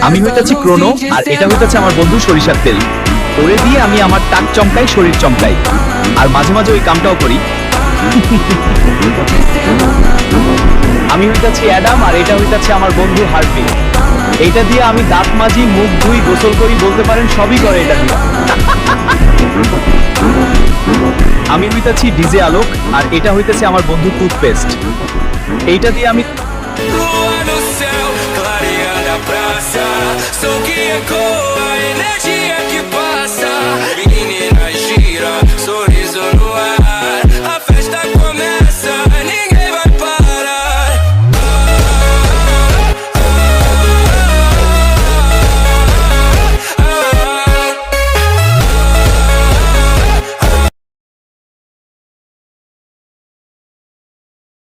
আমি হইতাছি ক্রোনো, আর এটা হইতাছে আমার বন্ধু সরিষার তেল। ওরে দিয়ে আমি আমার টাক চমকাই, শরীর চমকাই, আর মাঝে মাঝে ওই কামটাও করি। আমি হইতাছি অ্যাডাম, আর এটা হইতাছে আমার বন্ধু হার্টবিট। এইটা দিয়ে আমি দাঁত মাজি, মুখ ধুই, গোসল করি, বলতে পারেন সবই করে এটা দিয়ে। আমি হইতাছি ডিজে আলোক, আর এটা হইতাছে আমার বন্ধু টুথপেস্ট। এইটা দিয়ে আমি Lua no céu, clareando a praça. Sou que ecoa a energia que